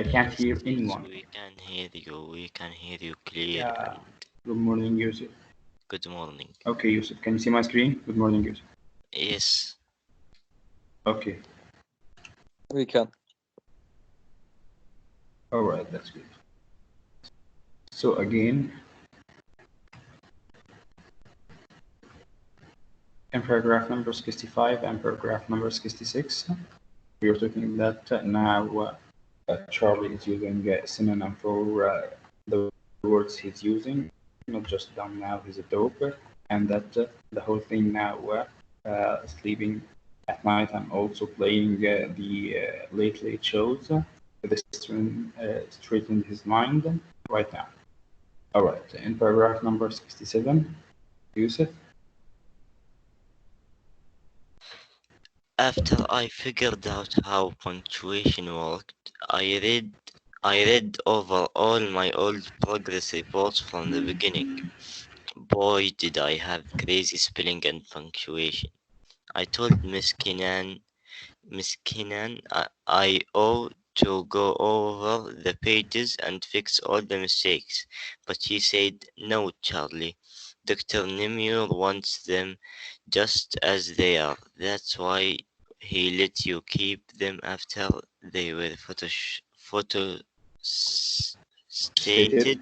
I can't hear Yes, anyone. we can hear you. We can hear you clear. Yeah. And Good morning, Yusuf. good morning. Okay, Yusuf, can you see my screen? Good morning, Yusuf. Yes, Okay. We can. All right, that's good. So again, in paragraph number 65 and paragraph number 66, we are talking that now Charlie is using a synonym for the words he's using, not just down now he's a dope, and that the whole thing now sleeping at night and also playing the late shows this straightened his mind right now. All right, in paragraph number 67, Yusuf. after I figured out how punctuation worked, I read over all my old progress reports from the beginning. Boy, did I have crazy spelling and punctuation. I told Miss Kinnan, I ought to go over the pages and fix all the mistakes, but she said, "No, Charlie. Dr. Nemure wants them just as they are. That's why he let you keep them after they were Stated. stated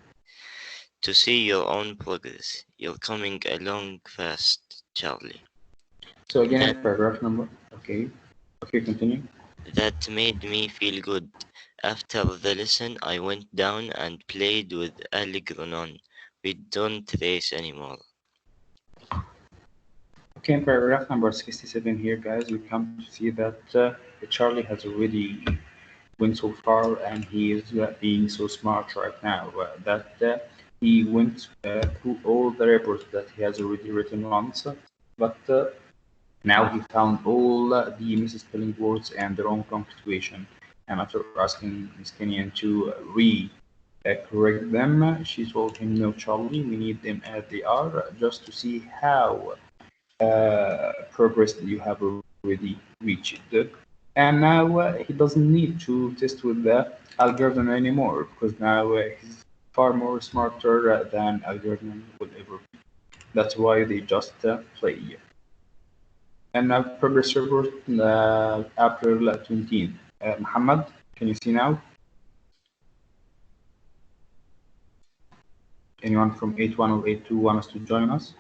to see your own progress. You're coming along fast, Charlie." So again, in That paragraph number, okay, okay, continue. That made me feel good. After the lesson, I went down and played with Algernon. We don't race anymore. Okay, in paragraph number 67 here, guys, we come to see that Charlie has already went so far and he is being so smart right now that he went through all the reports that he has already written once, but now he found all the misspelling words and the wrong punctuation. And after asking Miss Kenyan to correct them, she told him, "No, Charlie, we need them as they are just to see how progress that you have already reached. And now he doesn't need to test with the Algernon anymore because now he's far more smarter than Algernon will ever be. That's why they just play. And now progress report April 20th. Muhammad, can you see now? Anyone from 81 or 82 wants to join us?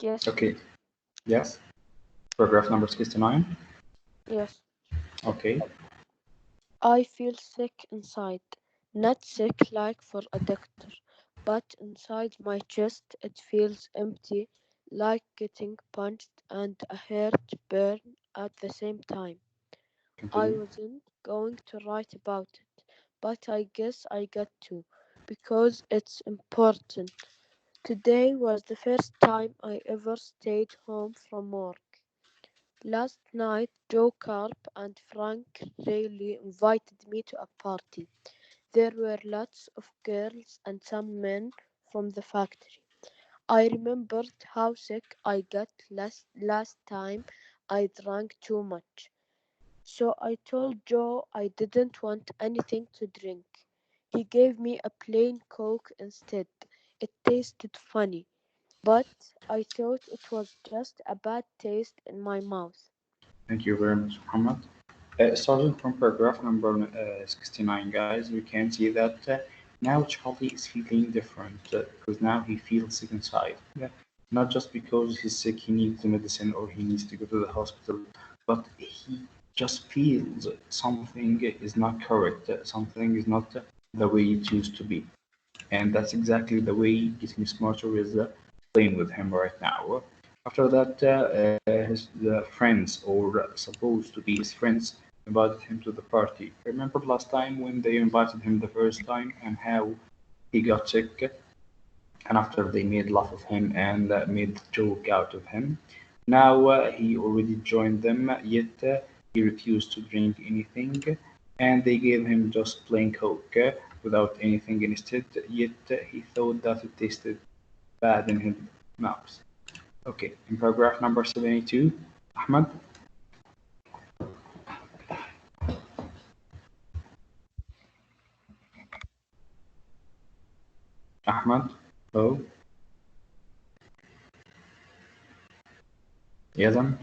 Yes, Okay, yes. Paragraph number 69. yes. Okay, I feel sick inside. Not sick like for a doctor, but inside my chest it feels empty, like getting punched and a heart burn at the same time. I continue. wasn't going to write about it, but I guess I got to, because it's important. Today was the first time I ever stayed home from work. Last night, Joe Carp and Frank Reilly invited me to a party. There were lots of girls and some men from the factory. I remembered how sick I got last time I drank too much. So I told Joe I didn't want anything to drink. He gave me a plain Coke instead. It tasted funny, but I thought it was just a bad taste in my mouth. Thank you very much, Muhammad. Starting from paragraph number 69, guys, we can see that now Charlie is feeling different because now he feels sick inside. Yeah. Not just because he's sick, he needs the medicine or he needs to go to the hospital, but he just feels something is not correct, something is not the way it used to be. And that's exactly the way getting smarter is playing with him right now. After that, his the friends, or supposed to be his friends, invited him to the party. Remember last time when they invited him the first time and how he got sick? And after they made laugh of him and made joke out of him. Now he already joined them, yet he refused to drink anything, and they gave him just plain Coke without anything instead. Yet he thought that it tasted bad in his mouth. Okay, in paragraph number 72, Ahmed, Ahmed, oh, Yazan,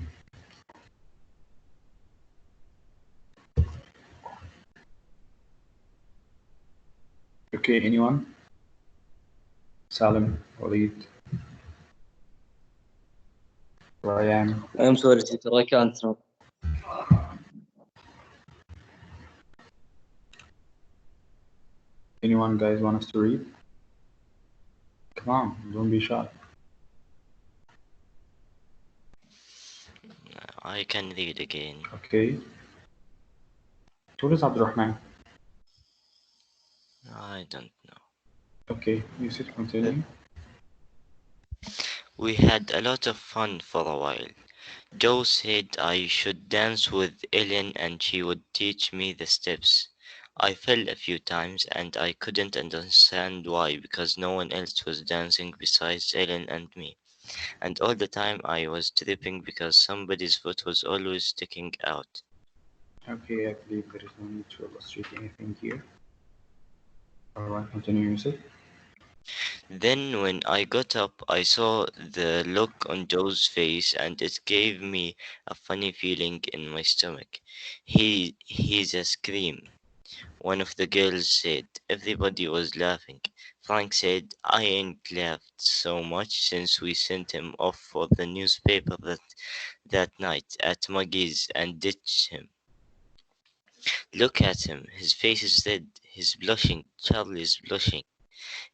okay, anyone? Salim, Walid, Ryan, I'm sorry, teacher, I can't now. anyone guys want us to read? Come on, don't be shy. I can read again. Okay, what is Abdurrahman? I don't know. Okay, you said continue. We had a lot of fun for a while. Joe said I should dance with Ellen and she would teach me the steps. I fell a few times and I couldn't understand why because no one else was dancing besides Ellen and me. And all the time I was tripping because somebody's foot was always sticking out. Okay, I believe there is no need to illustrate anything here. Alright, continue, Yusuf. Then when I got up, I saw the look on Joe's face and it gave me a funny feeling in my stomach. He's a scream. One of the girls said. Everybody was laughing. Frank said, I ain't laughed so much since we sent him off for the newspaper that night at Muggy's and ditched him. Look at him. His face is red. He's blushing. Charlie's blushing.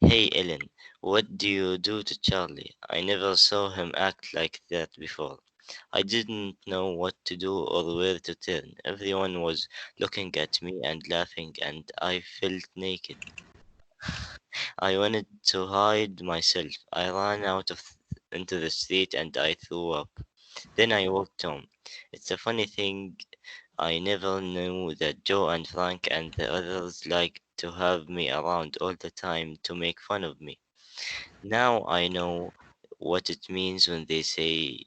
Hey, Ellen, what do you do to Charlie? I never saw him act like that before. I didn't know what to do or where to turn. Everyone was looking at me and laughing, and I felt naked. I wanted to hide myself. I ran into the street and I threw up. Then I walked home. It's a funny thing. I never knew that Joe and Frank and the others liked to have me around all the time to make fun of me. Now I know what it means when they say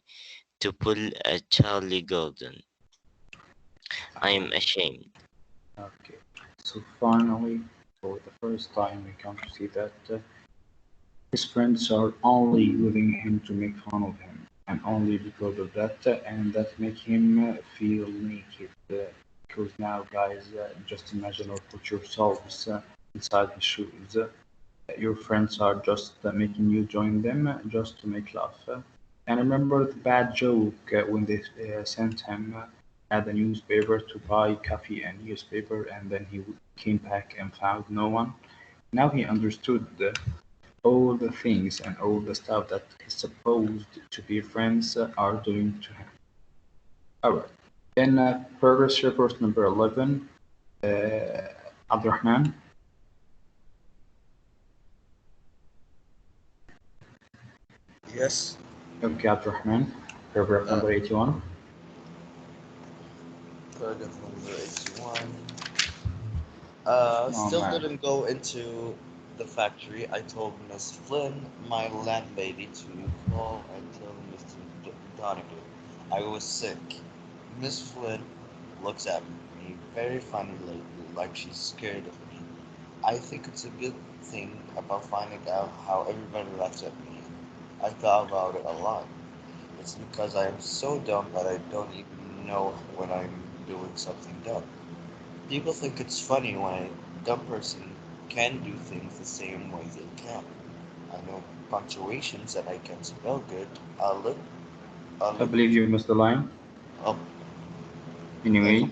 to pull a Charlie Gordon. I'm ashamed. Okay, so finally, for the first time, we come to see that his friends are only leaving him to make fun of him, and only because of that, and that make him feel naked. Because now, guys, just imagine or put yourselves inside his shoes. Your friends are just making you join them just to make laugh. And remember the bad joke when they sent him at the newspaper to buy coffee and newspaper, and then he came back and found no one. Now he understood all the things and all the stuff that his supposed to be friends are doing to him. Alright. In progress report number 11, Abdurrahman. Yes. Okay, Abdurrahman. Paragraph Uh, number 81. Paragraph number 81. Oh Still man. didn't go into the factory. I told Miss Flynn, my landlady, to call and tell Mr. Donegal I was sick. Miss Flynn looks at me very funny lately, like she's scared of me. I think it's a good thing about finding out how everybody laughs at me. I thought about it a lot. It's because I am so dumb that I don't even know when I'm doing something dumb. People think it's funny when a dumb person can do things the same way they can. I know punctuations that I can spell good. A I lit, believe you missed the line. up, like, Anyway, like,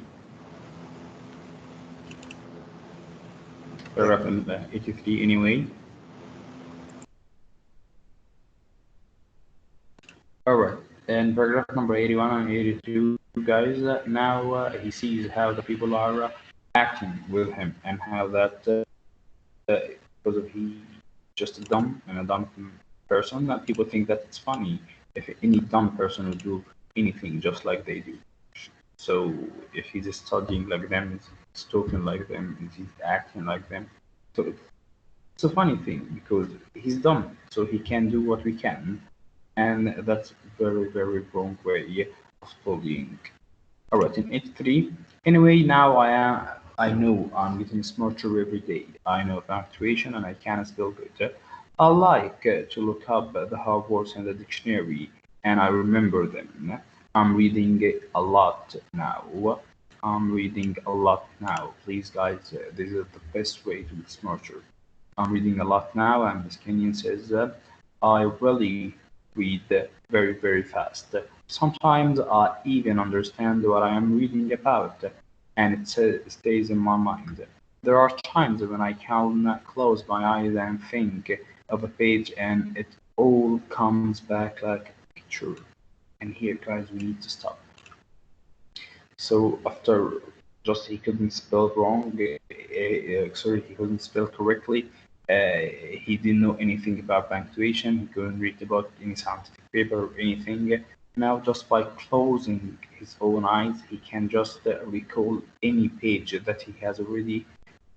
paragraph 83 anyway. Alright. And paragraph number 81 and 82, guys, now he sees how the people are acting with him and how that because of he just a dumb and a dumb person, that people think that it's funny if any dumb person would do anything just like they do. So if he's studying like them, he's talking like them, he's acting like them. So it's a funny thing because he's dumb, so he can do what we can. and that's very, very wrong way of bullying. All right, in 83. Anyway, now I know I'm getting smarter every day. I know punctuation and I can spell good. I like to look up the hard words in the dictionary and I remember them. I'm reading a lot now. I'm reading a lot now. Please, guys, this is the best way to get smarter. I'm reading a lot now, and Miss Kenyon says, I really read very, very fast. Sometimes I even understand what I am reading about, and it stays in my mind. There are times when I can close my eyes and think of a page, and it all comes back like a picture. And here, guys, we need to stop. So after just he couldn't spell wrong, sorry, he couldn't spell correctly. He didn't know anything about punctuation. He couldn't read about any scientific paper or anything. Now, just by closing his own eyes, he can just recall any page that he has already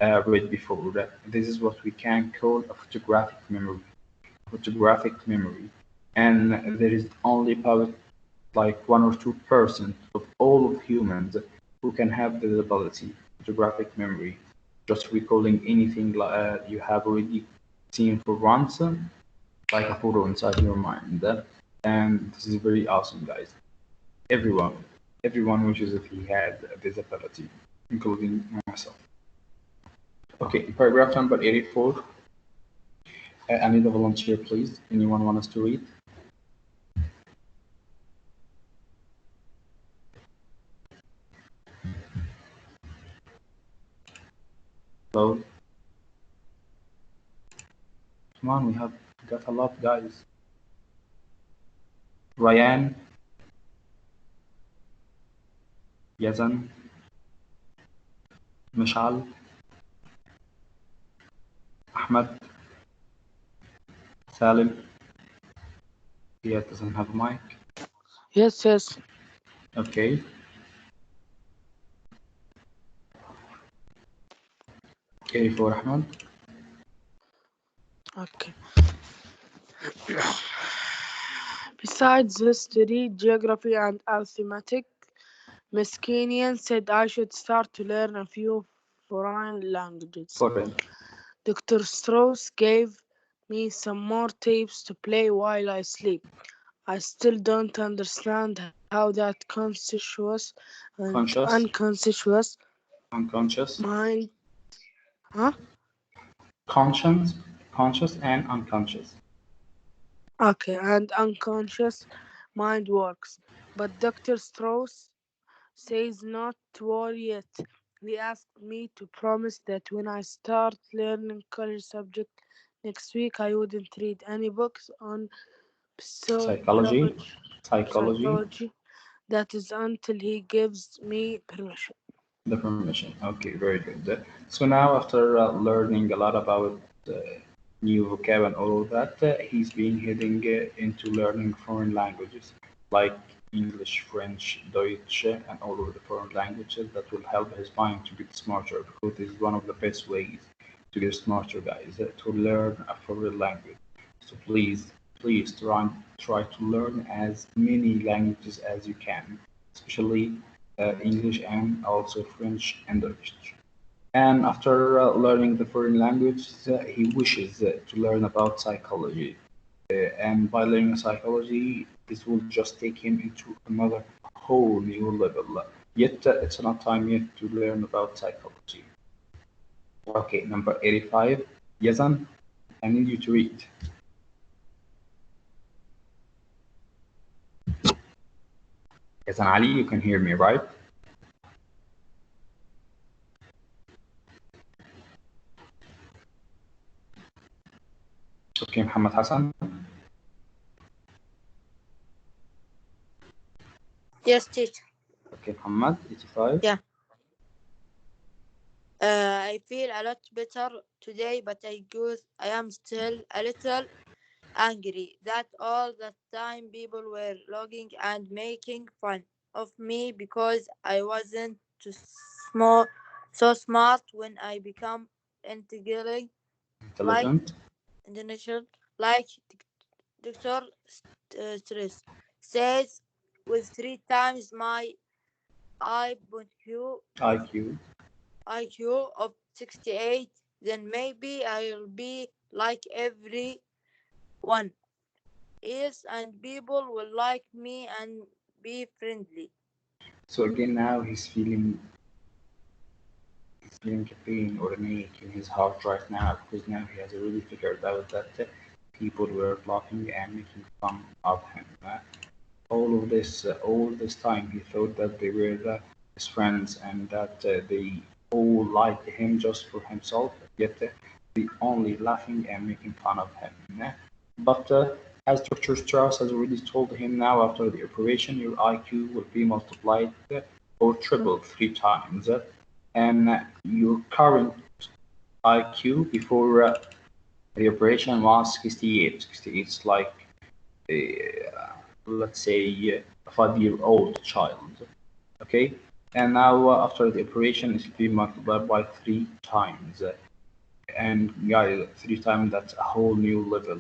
read before. This is what we can call a photographic memory. Photographic memory, and there is only about like 1 or 2% of all of humans who can have this ability, photographic memory, just recalling anything you have already seen for once, like a photo inside your mind. And this is very awesome, guys. Everyone, everyone wishes if he had this ability, including myself. Okay, paragraph number 84. I need a volunteer, please. Anyone want us to read? Hello? Come on, we have got a lot, guys. Ryan, Yazan, Mishal, Ahmed, Salim. He doesn't have a mic. Yes, yes. Okay. 84, Ahmed. Okay. Besides history, geography, and arithmetic, Miss Kenyon said I should start to learn a few foreign languages. Foreign. Dr. Strauss gave me some more tapes to play while I sleep. I still don't understand how that conscious and Conscious, unconscious unconscious, mind, huh? conscious, conscious and unconscious. Okay, and unconscious mind works. But Dr. Strauss says not to worry yet. He asked me to promise that when I start learning college subject next week, I wouldn't read any books on Psychology, psychology. psychology, Psychology. That is until he gives me permission. the permission. Okay, very good. So now, after learning a lot about uh, new vocab and all of that, he's been heading into learning foreign languages like English, French, Deutsch, and all of the foreign languages that will help his mind to get smarter because this is one of the best ways to get smarter, guys, to learn a foreign language. So please try to learn as many languages as you can, especially English and also French and Dutch. And after learning the foreign language, he wishes to learn about psychology. And by learning psychology, this will just take him into another whole new level. Yet it's not time yet to learn about psychology. Okay, number 85. Yazan, I need you to read. Yazan Ali, you can hear me, right? Okay, Muhammad Hassan. Yes, teacher. Okay, Muhammad, 85. Yeah. I feel a lot better today, but I am still a little angry that all the time people were logging and making fun of me because I wasn't small, so smart when I become intelligent, like Intelligent. intelligent, like Dr. Stress says with three times my IQ, IQ. IQ of 68, then maybe I'll be like everyone else and people will like me and be friendly. So again, now he's feeling a pain or an ache in his heart right now because now he has already figured out that people were laughing and making fun of him. All this time, he thought that they were his friends and that they all liked him just for himself, yet they only laughing and making fun of him. But as Dr. Strauss has already told him now, after the operation, your IQ will be multiplied or tripled 3 times, and your current IQ before the operation was 68. 68 is like let's say a 5-year-old child. Okay, and now after the operation it will be multiplied by 3 times, and yeah, 3 times, that's a whole new level.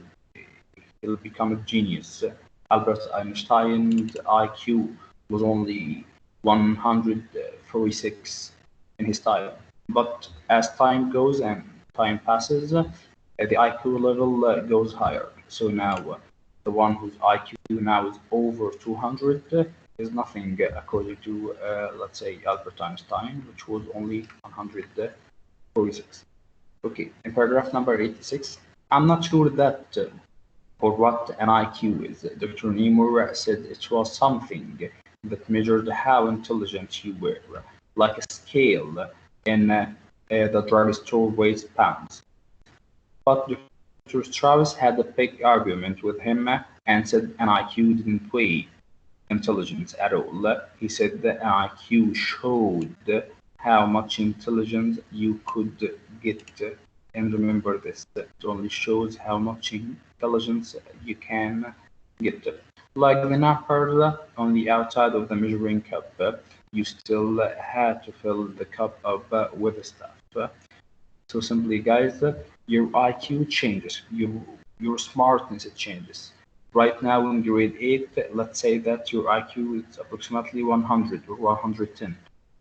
He'll become a genius. Albert Einstein's IQ was only 146 in his time, but as time goes and time passes, the IQ level goes higher. So now the one whose IQ now is over 200 is nothing according to, let's say, Albert Einstein, which was only 146. Okay, in paragraph number 86, I'm not sure that or what an IQ is. Dr. Nemur said it was something that measured how intelligent you were, like a scale in the drugstore weighs pounds. But Dr. Strauss had a big argument with him and said an IQ didn't weigh intelligence at all. He said that an IQ showed how much intelligence you could get. And remember this, it only shows how much intelligence you can get. Like the number on the outside of the measuring cup, you still had to fill the cup up with stuff. So simply, guys, your IQ changes, your smartness it changes. Right now in grade 8, let's say that your IQ is approximately 100 or 110.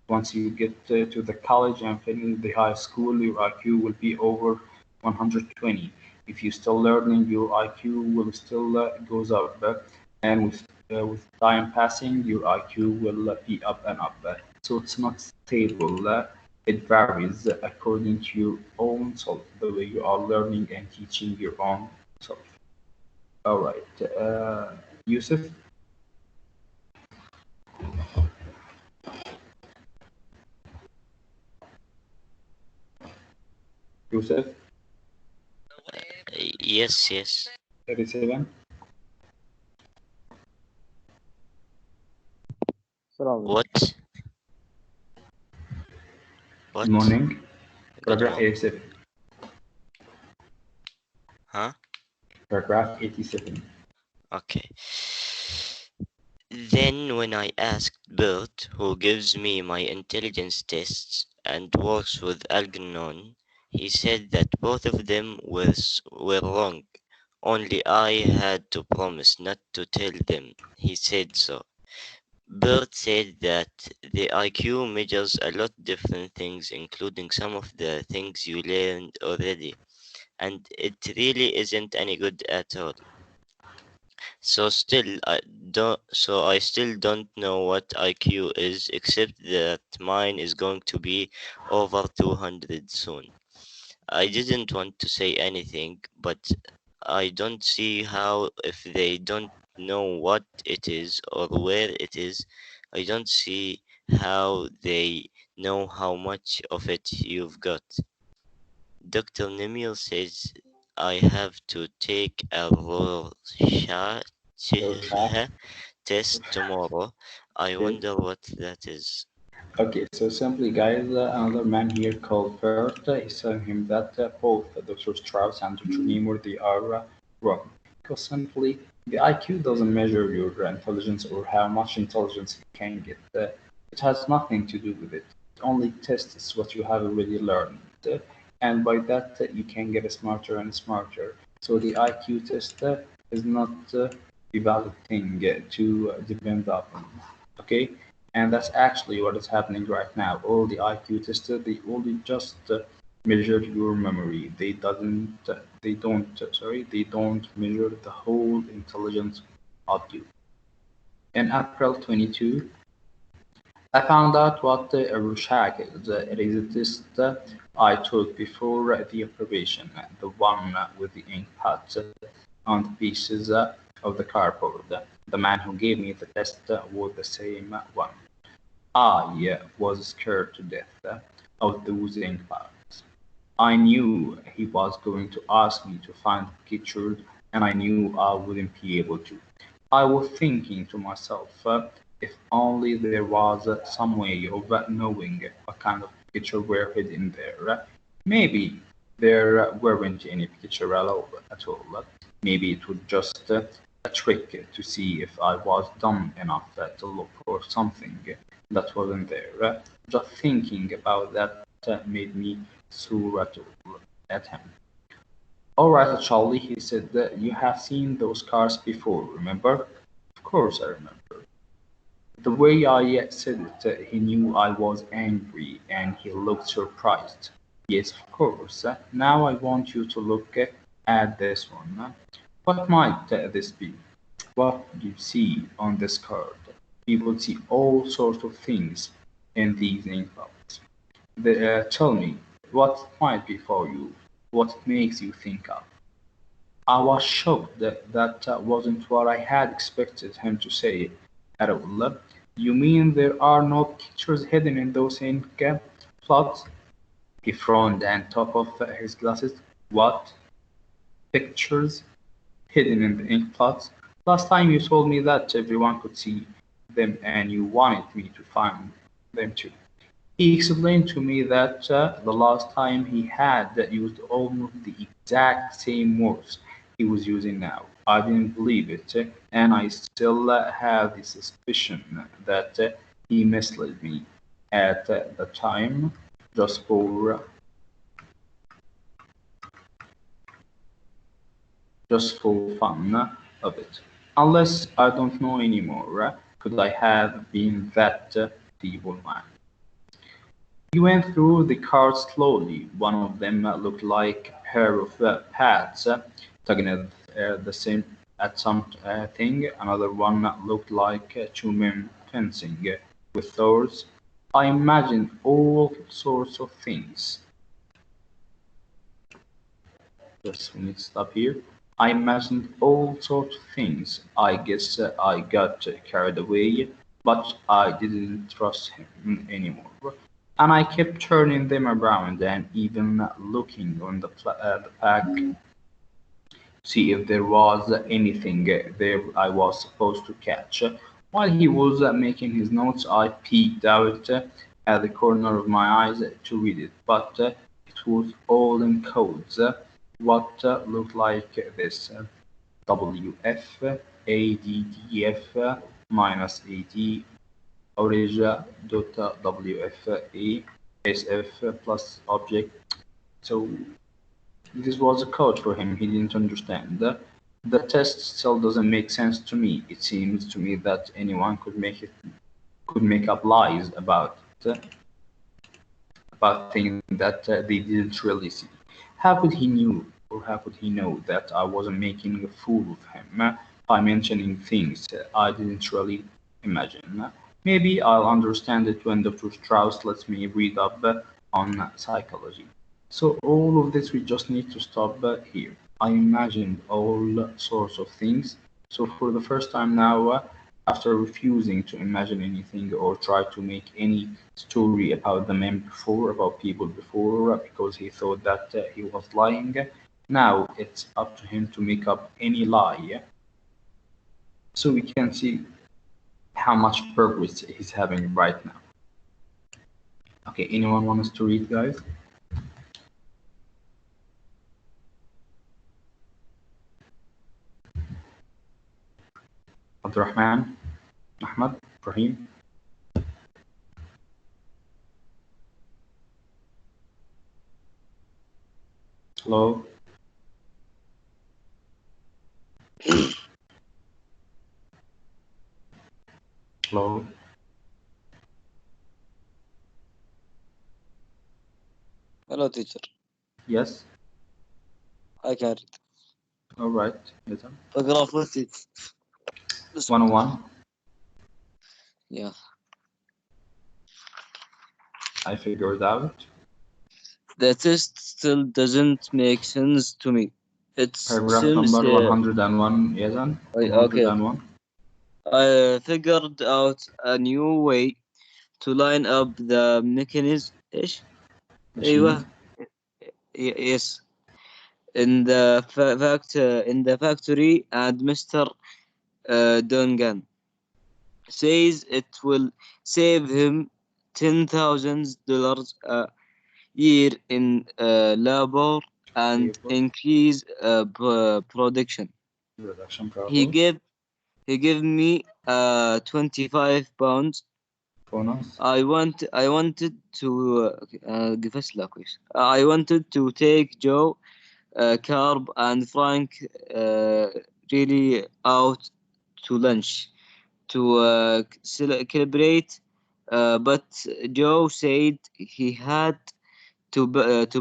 Once you get to the college and finish the high school, your IQ will be over 120. If you're still learning, your IQ will still goes up, and with time passing, your IQ will be up and up. So it's not stable. It varies according to your own self, the way you are learning and teaching your own self. All right, Yusuf, Yusuf, Yes, yes. 37. السلام عليكم. What? Good What? morning. Good Paragraph morning. 87. Huh? Paragraph 87. Okay. Then, when I asked Bert, who gives me my intelligence tests and works with Algernon, he said that both of them were wrong. Only I had to promise not to tell them. He said so. Bert said that the IQ measures a lot different things, including some of the things you learned already, and it really isn't any good at all. So I still don't know what IQ is, except that mine is going to be over 200 soon. I didn't want to say anything, but I don't see how, if they don't know what it is or where it is, I don't see how they know how much of it you've got. Dr. Nemil says I have to take a Rorschach Rorschach. test tomorrow. I Okay. wonder what that is. Okay, so simply, guys, another man here called Bert is telling him that both Dr. Strauss and Dr. Nemur they are wrong. Because simply, the IQ doesn't measure your intelligence or how much intelligence you can get. It has nothing to do with it. It only tests what you have already learned. And by that, you can get smarter and smarter. So the IQ test is not a valid thing to depend upon. Okay, and that's actually what is happening right now. All the IQ testers, they only just measure your memory. They don't measure the whole intelligence of you. In April 22, I found out what a Rorschach is. It is a test I took before the operation, the one with the ink pads on the pieces of the cardboard. The man who gave me the test was the same one. I was scared to death of those ink pads. I knew he was going to ask me to find pictures, and I knew I wouldn't be able to. I was thinking to myself, if only there was some way of knowing what kind of picture were hidden there. Maybe there weren't any picture at all. Maybe it was just a trick to see if I was dumb enough to look for something that wasn't there. Just thinking about that made me so rattled at him. "All right, Charlie," he said, "you have seen those cars before, remember?" Of course I remember. The way I said it, he knew I was angry, and he looked surprised. "Yes, of course. Now I want you to look at this one. What might this be? What do you see on this card?" People see all sorts of things in these envelopes. Tell me, what it might be for you? What it makes you think of? I was shocked that that wasn't what I had expected him to say at all. "You mean there are no pictures hidden in those ink plots?" He frowned and took off his glasses. "What? Pictures hidden in the ink plots? Last time you told me that everyone could see them and you wanted me to find them too." He explained to me that the last time he had used almost the exact same words he was using now. I didn't believe it, and I still have the suspicion that he misled me at the time just for fun of it. Unless I don't know anymore, could I have been that evil man? He went through the cards slowly. One of them looked like a pair of pads tugging the same at something. Another one looked like two men fencing with swords. I imagined all sorts of things. Just we need to stop here. I imagined all sorts of things. I guess I got carried away, but I didn't trust him anymore. And I kept turning them around and even looking on the pack to see if there was anything there I was supposed to catch. While he was making his notes, I peeked out at the corner of my eyes to read it, but it was all in codes. What looked like this: WF, ADDF, minus AD, origin dot WFA, SF plus object. So this was a code for him he didn't understand. The test still doesn't make sense to me. It seems to me that anyone could make up lies about things that they didn't really see. How could he knew or how could he know that I wasn't making a fool of him by mentioning things I didn't really imagine? Maybe I'll understand it when Dr. Strauss lets me read up on psychology. So all of this we just need to stop here. I imagined all sorts of things. So for the first time now, after refusing to imagine anything or try to make any story about the men before, about people before, because he thought that he was lying, now it's up to him to make up any lie. So we can see how much progress he's having right now. Okay, anyone wants to read, guys? Abdurrahman, Ahmad, Ibrahim. Hello. Hello? Hello, teacher. Yes? I can read. All right. Listen. Paragraph 1. 101. Yeah. I figured out. The test still doesn't make sense to me. It Paragraph seems. number 101. Yazan. Okay, okay. 101. I figured out a new way to line up the mechanism. إيش؟ Machine. أيوه. Yes. In the factory, and Mr. Dungan says it will save him $10,000 a year in labor and Labor. increase production. Reduction. He Bravo. gave he gave me £25. Bonus. I wanted to قفش لا كويس. I wanted to take Joe, Carb and Frank really out to lunch to celebrate, but Joe said he had to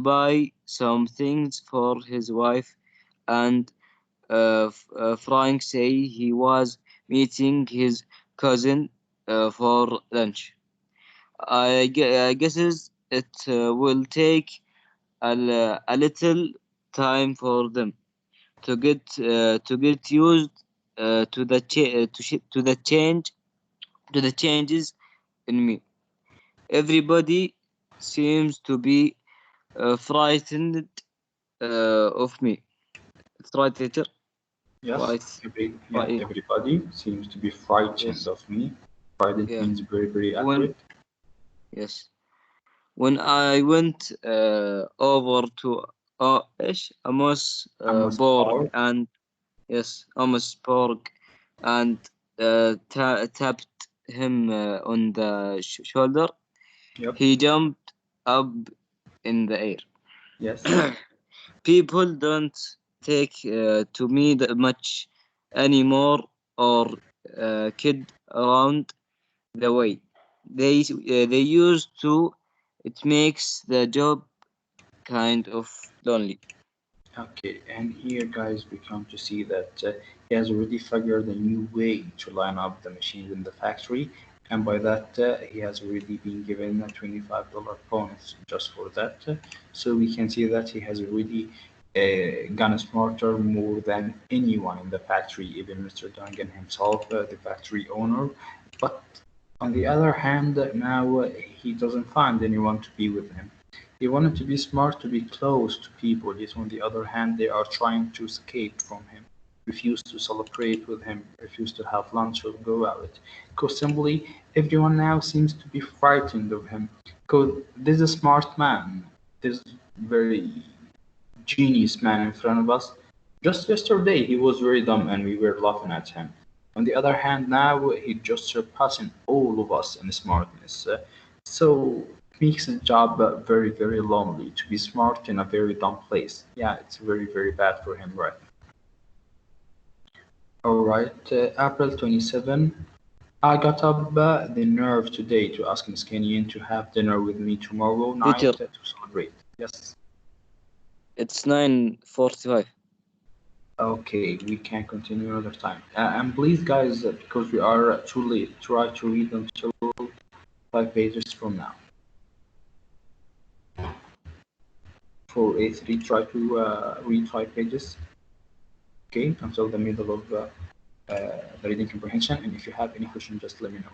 buy some things for his wife, and Frank say he was meeting his cousin for lunch. I guesses it will take a little time for them to get used to the changes in me. Everybody seems to be frightened of me. It's right, teacher. Yes. Right, Yeah. right. Everybody seems to be frightened Yes, of me. Frightened yeah. means very, very When accurate. yes, when I went over to إيش Amos Amos Borg Park. and yes, Amos Borg and tapped him on the shoulder. Yep. He jumped up in the Yes. air. People don't take to me that much anymore or kid around the way they used to. It makes the job kind of lonely. Okay, and here, guys, we come to see that he has already figured a new way to line up the machines in the factory, and by that, he has already been given a $25 bonus just for that. So we can see that he has already gone smarter more than anyone in the factory, even Mr. Dungan himself, the factory owner. But on the other hand, now he doesn't find anyone to be with him. He wanted to be smart, to be close to people, yet on the other hand, they are trying to escape from him, refuse to celebrate with him, refuse to have lunch or go out. Because simply, everyone now seems to be frightened of him. Because this is a smart man, this very genius man in front of us. Just yesterday, he was very dumb and we were laughing at him. On the other hand, now he's just surpassing all of us in smartness. So it makes his job very, very lonely to be smart in a very dumb place. Yeah, it's very, very bad for him, right? All right, April 27. I got up the nerve today to ask Miss Kenyon to have dinner with me tomorrow Teacher, night to celebrate. Yes. it's 9:45. Okay, we can continue another time. And please, guys, because we are too late, try to read until 5 pages from now. For A3, try to read 5 pages, okay, until the middle of the reading comprehension. And if you have any question, just let me know.